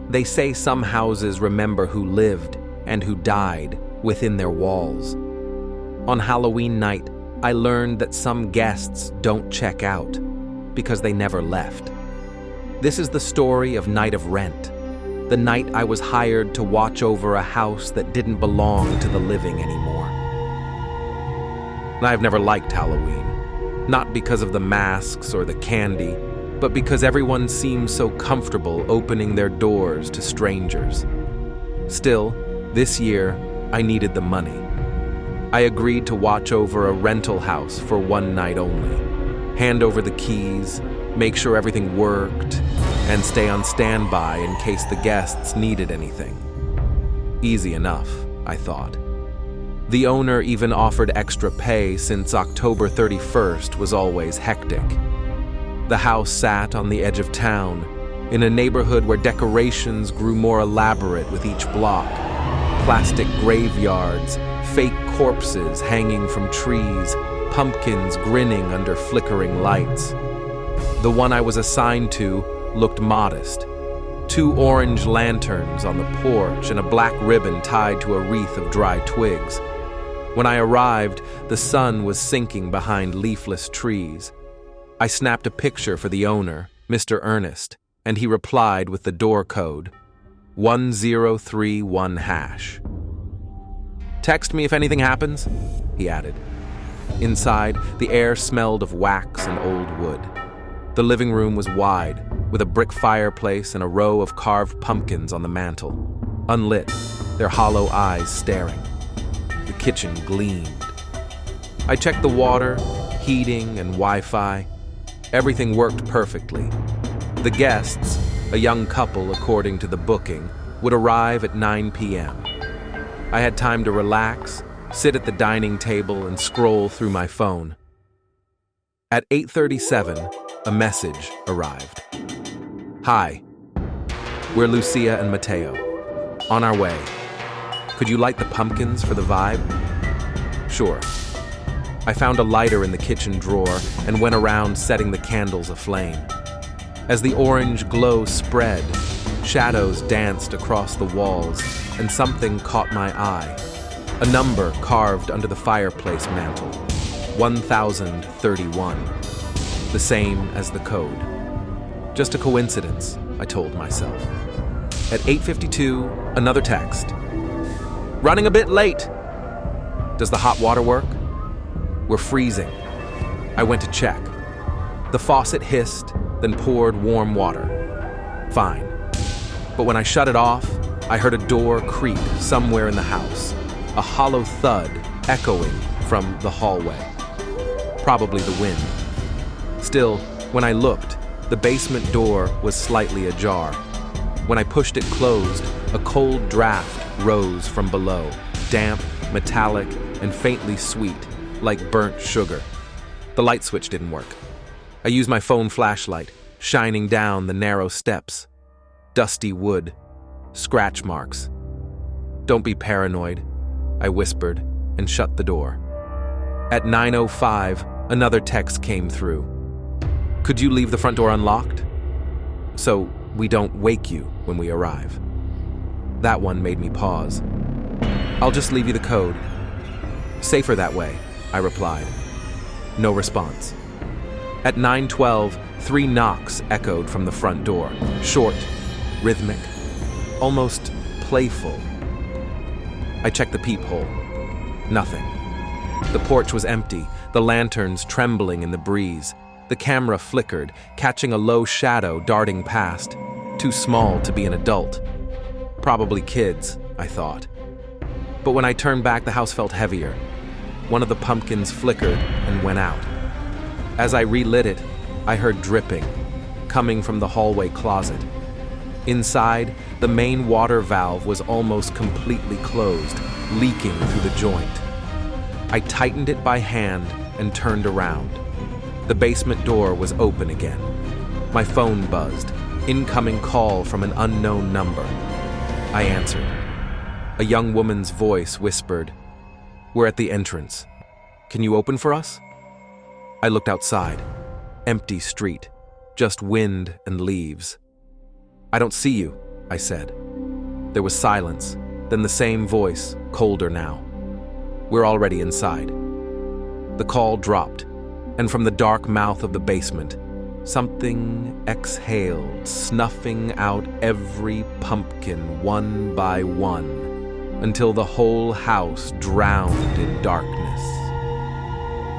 They say some houses remember who lived and who died within their walls. On Halloween night, I learned that some guests don't check out because they never left. This is the story of Night of Rent, the night I was hired to watch over a house that didn't belong to the living anymore. I've never liked Halloween, not because of the masks or the candy, but because everyone seems so comfortable opening their doors to strangers. Still, this year, I needed the money. I agreed to watch over a rental house for one night only, hand over the keys, make sure everything worked, and stay on standby in case the guests needed anything. Easy enough, I thought. The owner even offered extra pay since October 31st was always hectic. The house sat on the edge of town, in a neighborhood where decorations grew more elaborate with each block. Plastic graveyards, fake corpses hanging from trees, pumpkins grinning under flickering lights. The one I was assigned to looked modest. 2 orange lanterns on the porch and a black ribbon tied to a wreath of dry twigs. When I arrived, the sun was sinking behind leafless trees. I snapped a picture for the owner, Mr. Ernest, and he replied with the door code, 1031#. "Text me if anything happens," he added. Inside, the air smelled of wax and old wood. The living room was wide, with a brick fireplace and a row of carved pumpkins on the mantel, unlit, their hollow eyes staring. The kitchen gleamed. I checked the water, heating, and Wi-Fi. Everything worked perfectly. The guests, a young couple according to the booking, would arrive at 9 p.m. I had time to relax, sit at the dining table, and scroll through my phone. At 8:37, a message arrived. "Hi, we're Lucia and Mateo. On our way. Could you light the pumpkins for the vibe?" "Sure." I found a lighter in the kitchen drawer and went around setting the candles aflame. As the orange glow spread, shadows danced across the walls, and something caught my eye. A number carved under the fireplace mantel, 1031, the same as the code. Just a coincidence, I told myself. At 8:52, another text. "Running a bit late. Does the hot water work? We're freezing." I went to check. The faucet hissed, then poured warm water. Fine. But when I shut it off, I heard a door creak somewhere in the house, a hollow thud echoing from the hallway. Probably the wind. Still, when I looked, the basement door was slightly ajar. When I pushed it closed, a cold draft rose from below, damp, metallic, and faintly sweet, like burnt sugar. The light switch didn't work. I used my phone flashlight, shining down the narrow steps. Dusty wood, scratch marks. "Don't be paranoid," I whispered and shut the door. At 9:05, another text came through. "Could you leave the front door unlocked? So we don't wake you when we arrive." That one made me pause. "I'll just leave you the code. Safer that way," I replied. No response. At 9:12, 3 knocks echoed from the front door, short, rhythmic, almost playful. I checked the peephole. Nothing. The porch was empty, the lanterns trembling in the breeze. The camera flickered, catching a low shadow darting past, too small to be an adult. Probably kids, I thought. But when I turned back, the house felt heavier. One of the pumpkins flickered and went out. As I relit it, I heard dripping, coming from the hallway closet. Inside, the main water valve was almost completely closed, leaking through the joint. I tightened it by hand and turned around. The basement door was open again. My phone buzzed, incoming call from an unknown number. I answered. A young woman's voice whispered, "We're at the entrance. Can you open for us?" I looked outside. Empty street, just wind and leaves. "I don't see you," I said. There was silence, then the same voice, colder now. We're already inside. The call dropped, and from the dark mouth of the basement, something exhaled, snuffing out every pumpkin one by one, until the whole house drowned in darkness.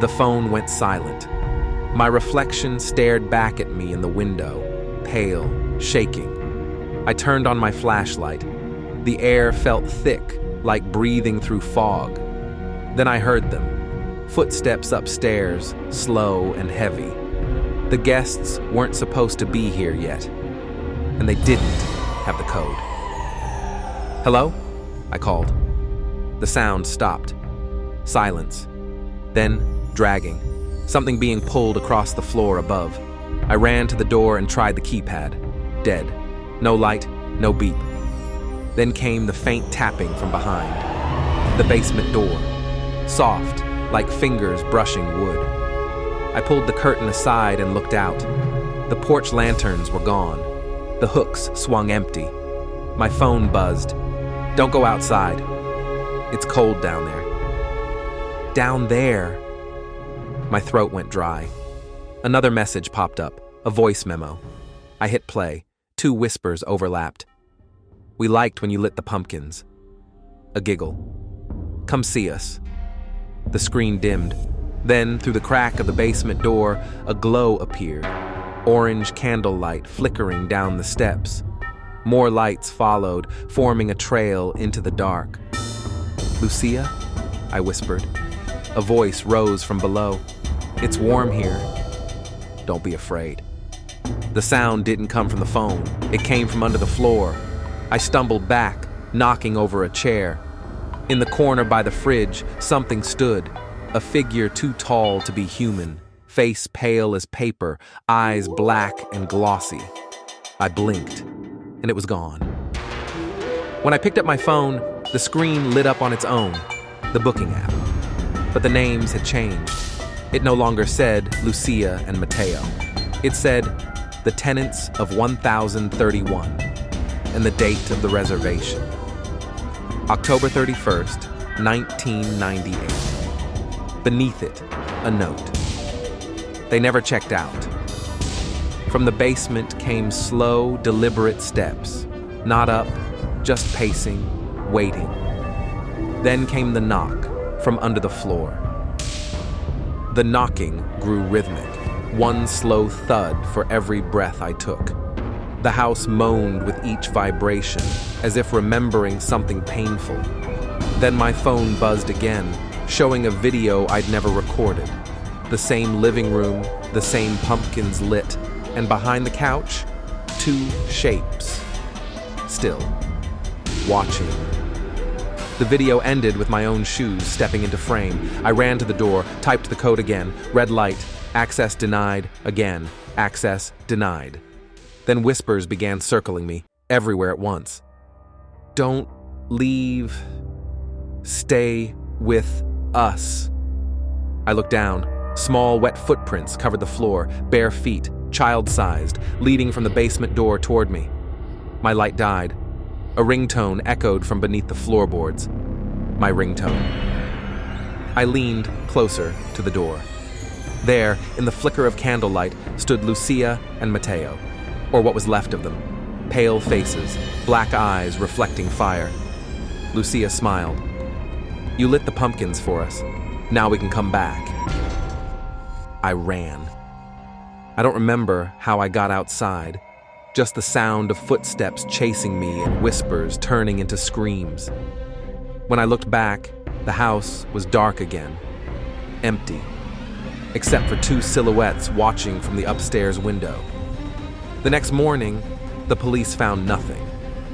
The phone went silent. My reflection stared back at me in the window, pale, shaking. I turned on my flashlight. The air felt thick, like breathing through fog. Then I heard them. Footsteps upstairs, slow and heavy. The guests weren't supposed to be here yet, and they didn't have the code. Hello? I called. The sound stopped. Silence. Then, dragging. Something being pulled across the floor above. I ran to the door and tried the keypad. Dead. No light, no beep. Then came the faint tapping from behind. The basement door. Soft, like fingers brushing wood. I pulled the curtain aside and looked out. The porch lanterns were gone. The hooks swung empty. My phone buzzed. Don't go outside. It's cold down there. Down there? My throat went dry. Another message popped up, a voice memo. I hit play. 2 whispers overlapped. We liked when you lit the pumpkins. A giggle. Come see us. The screen dimmed. Then, through the crack of the basement door, a glow appeared. Orange candlelight flickering down the steps. More lights followed, forming a trail into the dark. Lucia? I whispered. A voice rose from below. It's warm here. Don't be afraid. The sound didn't come from the phone. It came from under the floor. I stumbled back, knocking over a chair. In the corner by the fridge, something stood, a figure too tall to be human, face pale as paper, eyes black and glossy. I blinked, and it was gone. When I picked up my phone, the screen lit up on its own, the booking app. But the names had changed. It no longer said Lucia and Mateo. It said the tenants of 1031 and the date of the reservation. October 31st, 1998. Beneath it, a note. They never checked out. From the basement came slow, deliberate steps. Not up, just pacing, waiting. Then came the knock from under the floor. The knocking grew rhythmic, one slow thud for every breath I took. The house moaned with each vibration, as if remembering something painful. Then my phone buzzed again, showing a video I'd never recorded. The same living room, the same pumpkins lit, and behind the couch, 2 shapes. Still, watching. The video ended with my own shoes stepping into frame. I ran to the door, typed the code again, red light, access denied, again, access denied. Then whispers began circling me, everywhere at once. Don't leave. Stay with us. I looked down. Small, wet footprints covered the floor, bare feet, child-sized, leading from the basement door toward me. My light died. A ringtone echoed from beneath the floorboards. My ringtone. I leaned closer to the door. There, in the flicker of candlelight, stood Lucia and Mateo. Or what was left of them. Pale faces, black eyes reflecting fire. Lucia smiled. You lit the pumpkins for us. Now we can come back. I ran. I don't remember how I got outside. Just the sound of footsteps chasing me and whispers turning into screams. When I looked back, the house was dark again. Empty. Except for 2 silhouettes watching from the upstairs window. The next morning, the police found nothing.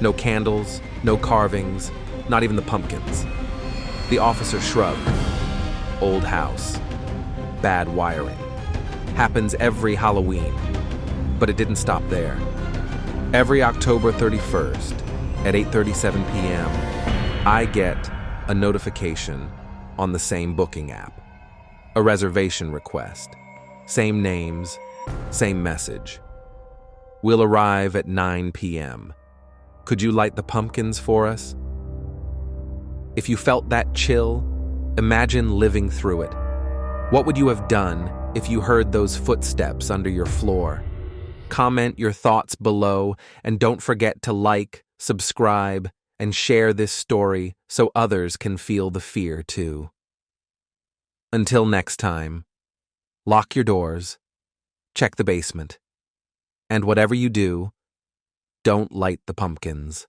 No candles, no carvings, not even the pumpkins. The officer shrugged. Old house. Bad wiring. Happens every Halloween. But it didn't stop there. Every October 31st at 8:37 p.m., I get a notification on the same booking app. A reservation request. Same names, same message. We'll arrive at 9 p.m. Could you light the pumpkins for us? If you felt that chill, imagine living through it. What would you have done if you heard those footsteps under your floor? Comment your thoughts below, and don't forget to like, subscribe, and share this story so others can feel the fear too. Until next time, lock your doors, check the basement, and whatever you do, don't light the pumpkins.